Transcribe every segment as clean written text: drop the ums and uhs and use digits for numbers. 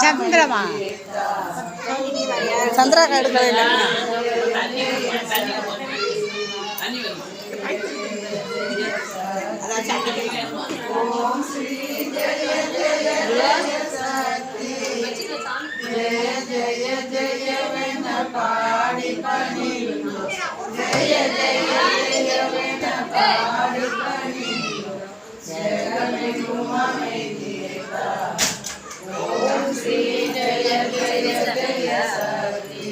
சந்திரமா சந்திரா எடுக்கவே இல்லை. ஓம் ஸ்ரீ ஜெய ஜெய ஜெய சக்தி ஜெய ஜெய ஜெயவென பாடி பணிந்தோ ஜெய ஜெய ஜெயவென பாடி பணிந்தோ ஜெகமெங்கும் அமைதியேதா. ஓம் ஸ்ரீ ஜெய ஜெய ஜெய சக்தி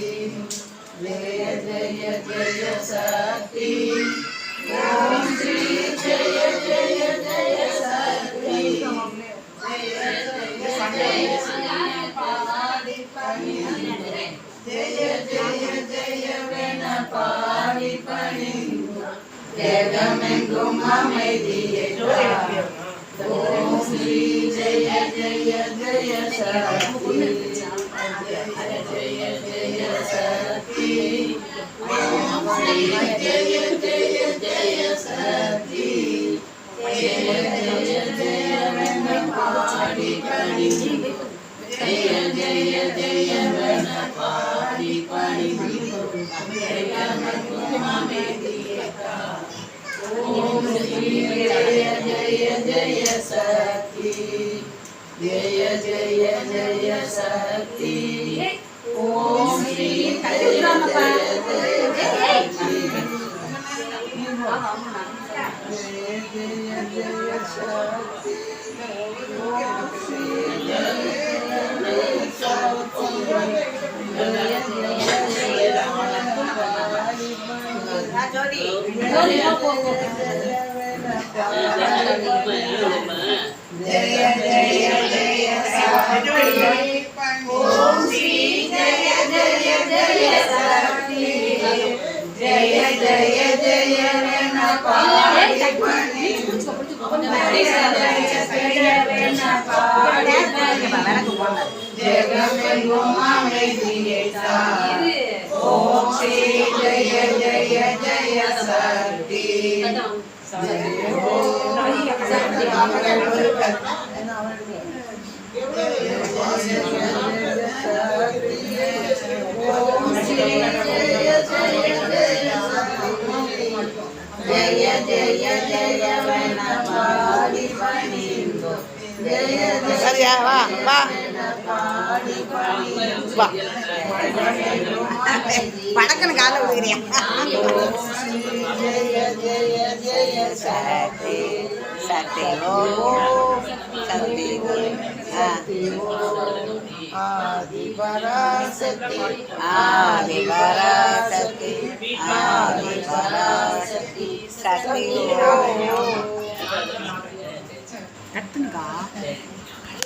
ஜெய ஜெய ஜெய சக்தி ஓம் ஸ்ரீ ஜெய ஜெய ஜெய சக்தி ஜெய ஜெய ஜெய பாடி பணிந்தோ ஜெய ஜெய ஜெயவென பாடி பணிந்தோ ஜெகமெங்கும் அமைதியேதா. ஓம் ஸ்ரீ ஜெய ஜெய ஜெய சக்தி ஜெய ஜெய ஜெய சக்தி ஓம் ஸ்ரீ ஜெய ஜெய ஜெய சக்தி ஜெய ஜெய ஜெயவென பாடி பணிந்தோ ஜெய ஜெய ஜெயவென பாடி பணிந்தோ ஜெகமெங்கும் அமைதியேதா. ஓம் ஸ்ரீ ஜெய ஜெய ஜெய சக்தி ஜெய ஜெய ஜெய சக்தி ஓம் ஸ்ரீ ஜெய ஜெய சக்தி ஜெய ஜெய ஜெய சக்தி ஓம் ஸ்ரீ ஜெய ஜெய சக்தி ஜெய ஜெய ஜெய ஜெய சக்தி ஓம் ஸ்ரீ ஜெய ஜெய ஜெய சக்தி ஜெய ஜெய ஜெயவென பாடி பணிந்தோ ஜெய ஜெய ஜெயவென பாடி பணிந்தோ ஜெகமெங்கும் அமைதியேதா. ஓம் ஸ்ரீ ஜெய ஜெய ஜெய சக்தி ஜெய ஜெய ஜெயவென பாடி பணிந்தோ ஜெய ஜெய வா வா பாடி பணிந்தோ வடக்கன கால விடுறியா. ஜெய ஜெய ஜெய சக்தி சக்தி ஓம் சக்தி சக்தி ஓம் ஆதி பராசக்தி ஆதி பராசக்தி ஆதி பராசக்தி சக்தி ஓம் கட்டுங்கா.